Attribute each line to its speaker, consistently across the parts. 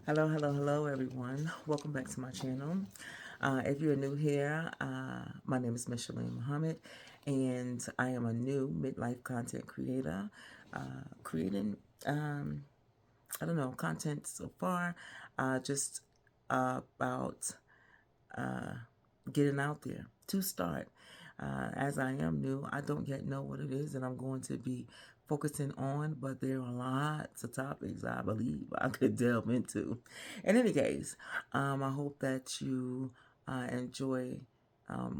Speaker 1: Hello, everyone. Welcome back to my channel. If you're new here, my name is Micheline Muhammad, and I am a new midlife content creator, creating, I don't know, content so far, just about getting out there to start. As I am new, I don't yet know what it is that I'm going to be focusing on, but there are lots of topics I believe I could delve into. In any case, I hope that you enjoy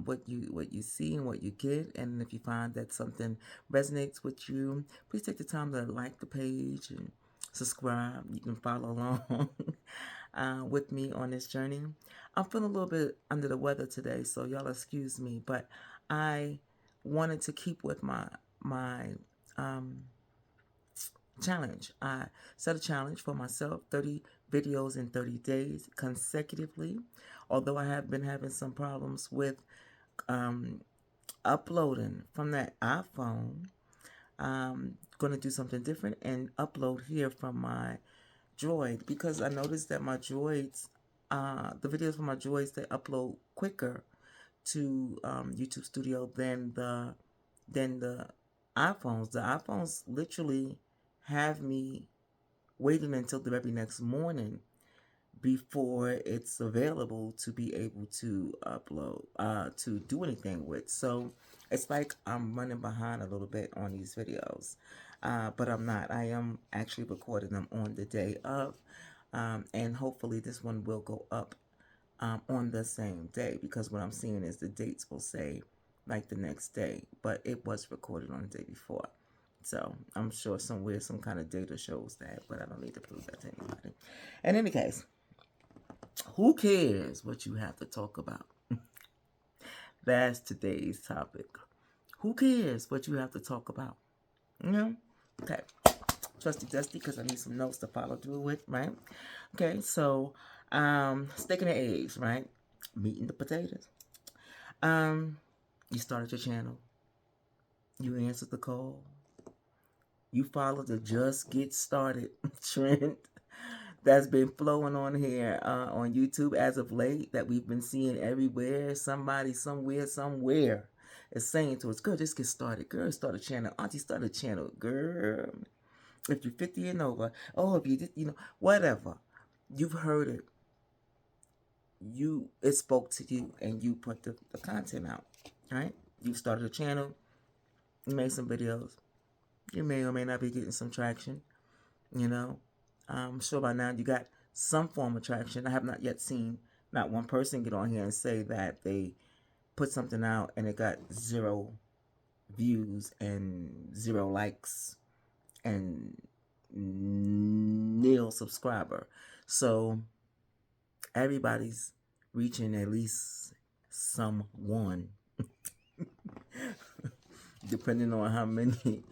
Speaker 1: what you see and what you get, and if you find that something resonates with you, please take the time to like the page and subscribe. You can follow along with me on this journey. I'm feeling a little bit under the weather today, so y'all excuse me, but I wanted to keep with my um, challenge. I set a challenge for myself: 30 videos in 30 days consecutively. Although I have been having some problems with um, uploading from that iPhone, I'm going to do something different and upload here from my Droid, because I noticed that my Droids, the videos from my Droids, they upload quicker to YouTube Studio than the iPhones. The iPhones literally have me waiting until the very next morning before it's available to be able to upload, to do anything with. So it's like I'm running behind a little bit on these videos, but I'm not. I am actually recording them on the day of, and hopefully this one will go up on the same day, because what I'm seeing is the dates will say like the next day, but it was recorded on the day before. So I'm sure somewhere some kind of data shows that, but I don't need to prove that to anybody. In any case, who cares what you have to talk about? That's today's topic. Who cares what you have to talk about? You know? Okay. Trusty Dusty, because I need some notes to follow through with, right? Okay, so steak and the eggs, right? Meat and the potatoes. You started your channel. You answered the call. You followed the just get started trend that's been flowing on here on YouTube as of late, that we've been seeing everywhere. Somebody, somewhere is saying to us, girl, just get started. Girl, start a channel. Auntie, start a channel. Girl, if you're 50 and over, oh, if you did, whatever. You've heard it. It spoke to you, and you put the content out, right? You started a channel. You made some videos. You may or may not be getting some traction, I'm sure by now you got some form of traction. I have not yet seen not one person get on here and say that they put something out and it got 0 views and 0 likes and nil subscriber. So everybody's reaching at least someone, depending on how many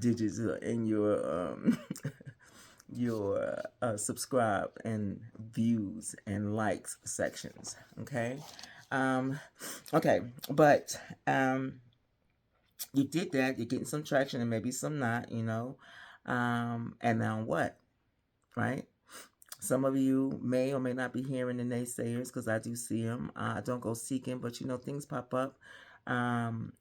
Speaker 1: digits are in your subscribe and views and likes sections. Okay. Okay, but you did that. You're getting some traction and maybe some not, and now what? Right? Some of you may or may not be hearing the naysayers, because I do see them. I don't go seeking, but things pop up, and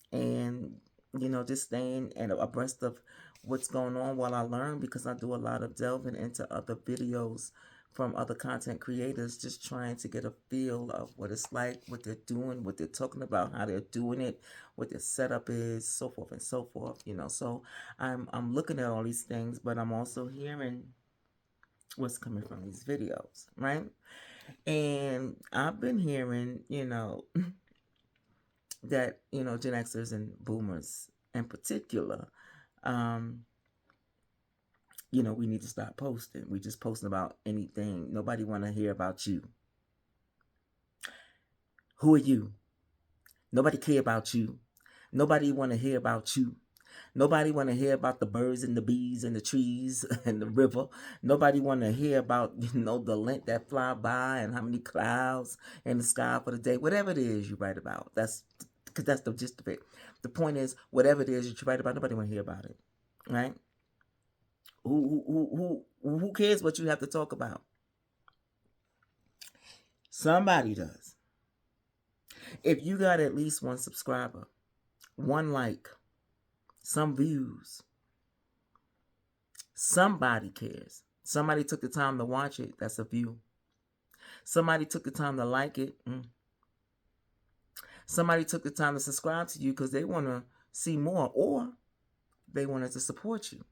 Speaker 1: just staying and abreast of what's going on while I learn, because I do a lot of delving into other videos from other content creators, just trying to get a feel of what it's like, what they're doing, what they're talking about, how they're doing it, what their setup is, so forth and so forth. So I'm looking at all these things, but I'm also hearing what's coming from these videos, right? And I've been hearing, that Gen Xers and Boomers in particular, we need to stop posting. We just posting about anything. Nobody want to hear about you. Who are you? Nobody care about you. Nobody want to hear about you. Nobody want to hear about the birds and the bees and the trees and the river. Nobody want to hear about, the length that fly by and how many clouds in the sky for the day. Whatever it is you write about, that's because that's the gist of it. The point is, whatever it is that you write about, nobody want to hear about it, right? Who cares what you have to talk about? Somebody does. If you got at least one subscriber, one like, some views, somebody cares. Somebody took the time to watch it. That's a view. Somebody took the time to like it. Somebody took the time to subscribe to you because they want to see more, or they wanted to support you.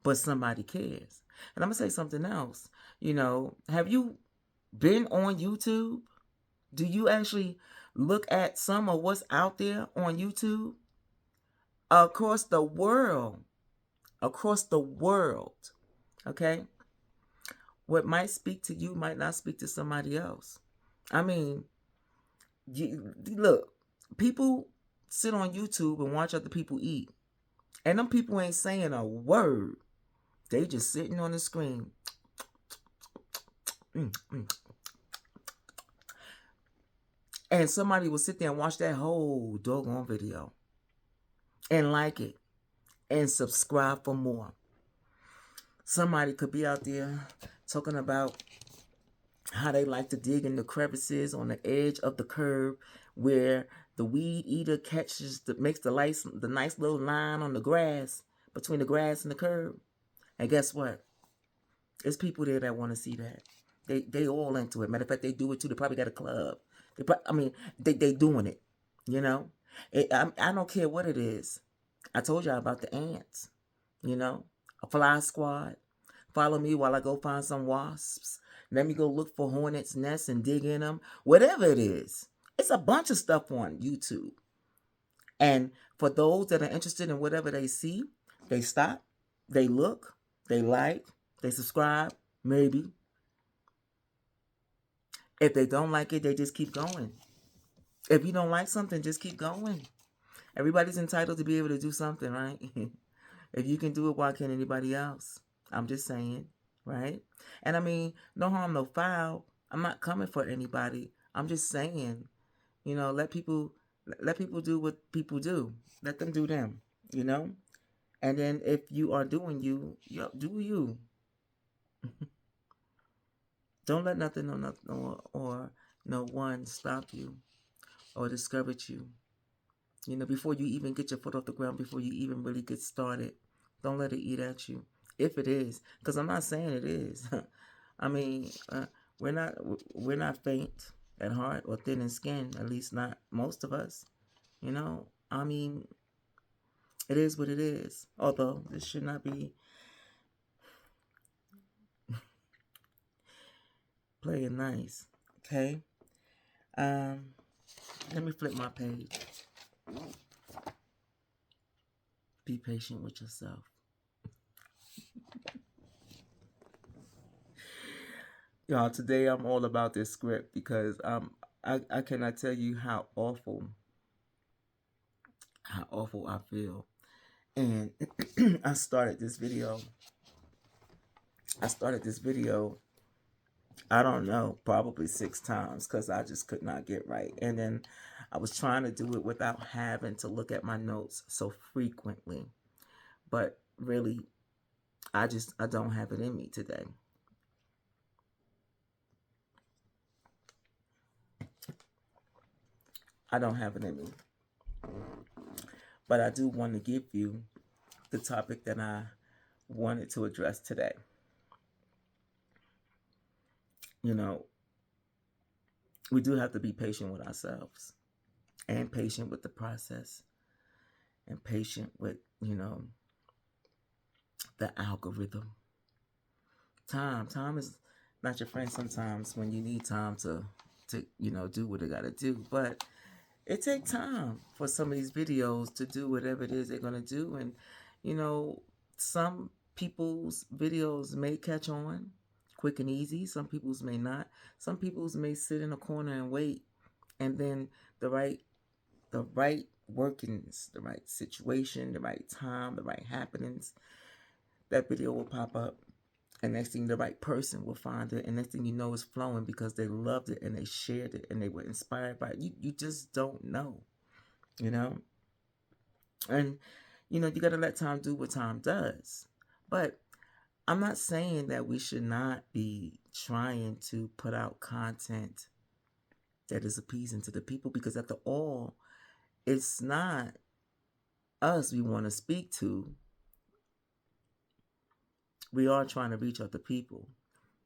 Speaker 1: But somebody cares. And I'm going to say something else. Have you been on YouTube? Do you actually look at some of what's out there on YouTube? Across the world. Okay? What might speak to you might not speak to somebody else. I mean, look, people sit on YouTube and watch other people eat. And them people ain't saying a word. They just sitting on the screen. And somebody will sit there and watch that whole doggone video. And like it. And subscribe for more. Somebody could be out there talking about how they like to dig in the crevices on the edge of the curb where the weed eater makes the nice little line on the grass, between the grass and the curb. And guess what? There's people there that want to see that. They all into it. Matter of fact, they do it too. They probably got a club. They doing it. I don't care what it is. I told y'all about the ants. A fly squad. Follow me while I go find some wasps. Let me go look for hornets' nests and dig in them. Whatever it is. It's a bunch of stuff on YouTube. And for those that are interested in whatever they see, they stop, they look, they like, they subscribe, maybe. If they don't like it, they just keep going. If you don't like something, just keep going. Everybody's entitled to be able to do something, right? If you can do it, why can't anybody else? I'm just saying, right? And I mean, no harm, no foul. I'm not coming for anybody. I'm just saying, let people do what people do. Let them do them, And then if you are doing you, do you. Don't let nothing or no one stop you or discourage you. Before you even get your foot off the ground, before you even really get started, don't let it eat at you. If it is, because I'm not saying it is. I mean, we're not faint at heart or thin in skin. At least not most of us. I mean, it is what it is. Although this should not be playing nice. Okay. Let me flip my page. Be patient with yourself. Y'all, today I'm all about this script because I cannot tell you how awful I feel. And I started this video, I don't know, probably 6 times because I just could not get right. And then I was trying to do it without having to look at my notes so frequently. But really, I don't have it in me today. I don't have it in me. But I do want to give you the topic that I wanted to address today. We do have to be patient with ourselves and patient with the process and patient with, the algorithm. Time is not your friend sometimes when you need time to do what it got to do. But it takes time for some of these videos to do whatever it is they're going to do. And, some people's videos may catch on quick and easy. Some people's may not. Some people's may sit in a corner and wait. And then the right workings, the right situation, the right time, the right happenings, that video will pop up. And next thing, the right person will find it. And next thing you know, it's flowing because they loved it and they shared it and they were inspired by it. You just don't know, And, you got to let time do what time does. But I'm not saying that we should not be trying to put out content that is appeasing to the people, because after all, it's not us we want to speak to. We are trying to reach other people.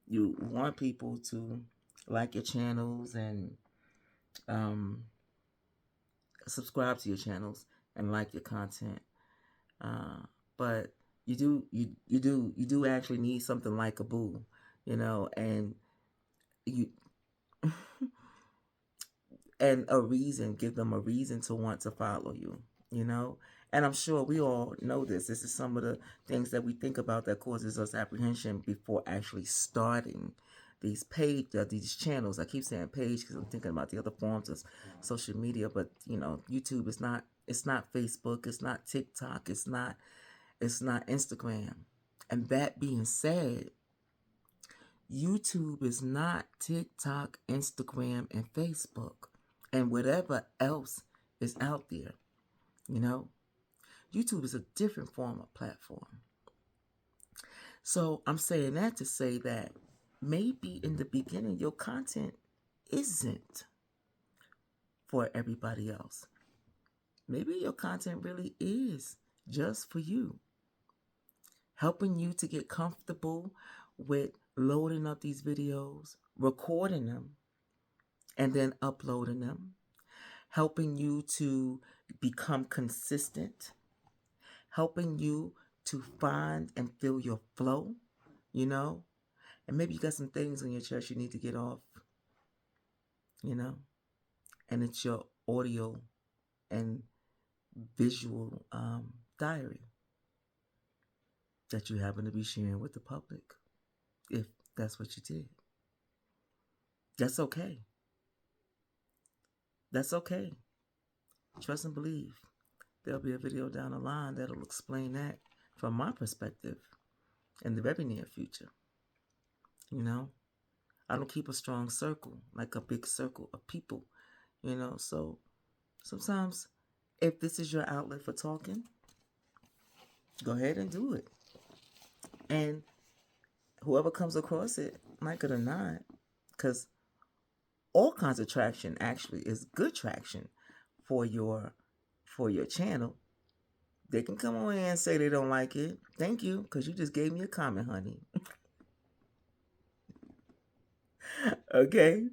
Speaker 1: You want people to like your channels and um, subscribe to your channels and like your content. But you do actually need something like a boo, and you and a reason, give them a reason to want to follow you, you know. And I'm sure we all know this. This is some of the things that we think about that causes us apprehension before actually starting these channels. I keep saying page because I'm thinking about the other forms of social media, but YouTube is not. It's not Facebook. It's not TikTok. It's not Instagram. And that being said, YouTube is not TikTok, Instagram, and Facebook, and whatever else is out there. YouTube is a different form of platform. So I'm saying that to say that maybe in the beginning your content isn't for everybody else. Maybe your content really is just for you, helping you to get comfortable with loading up these videos, recording them, and then uploading them, helping you to become consistent, helping you to find and feel your flow, and maybe you got some things on your chest you need to get off, and it's your audio and visual diary that you happen to be sharing with the public. If that's what you did, that's okay. That's okay. Trust and believe. There'll be a video down the line that'll explain that from my perspective in the very near future. I don't keep a strong circle, like a big circle of people, so sometimes if this is your outlet for talking, go ahead and do it. And whoever comes across it, like it or not, because all kinds of traction actually is good traction for your channel. They can come on in and say they don't like it. Thank you, because you just gave me a comment, honey. Okay.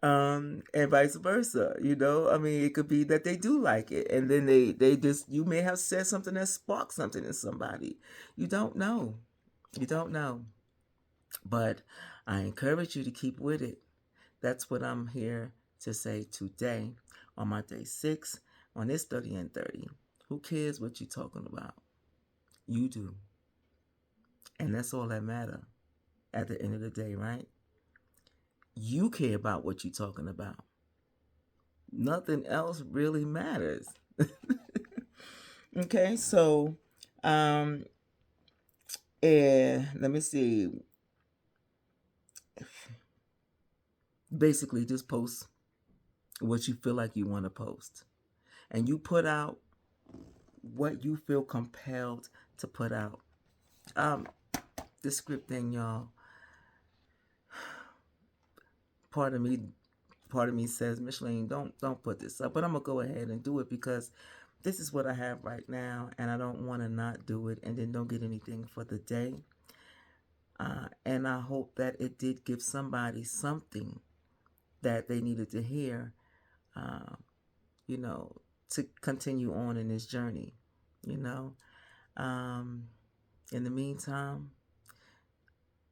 Speaker 1: And vice versa, it could be that they do like it, and then they just, you may have said something that sparked something in somebody. You don't know. But I encourage you to keep with it. That's what I'm here to say today on my day 6 on this 30 and 30. Who cares what you're talking about? You do. And that's all that matters at the end of the day, right? You care about what you're talking about. Nothing else really matters. Okay, so let me see. Basically, just post what you feel like you want to post. And you put out what you feel compelled to put out. This script thing, y'all. Part of me says, Micheline, don't put this up, but I'm gonna go ahead and do it because this is what I have right now, and I don't want to not do it and then don't get anything for the day. And I hope that it did give somebody something that they needed to hear, to continue on in this journey. In the meantime,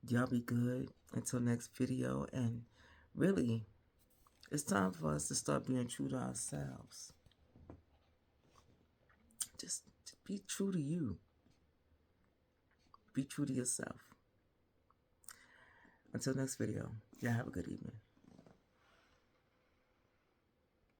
Speaker 1: y'all be good until next video, and really, it's time for us to start being true to ourselves. Just be true to you. Be true to yourself. Until next video, y'all have a good evening.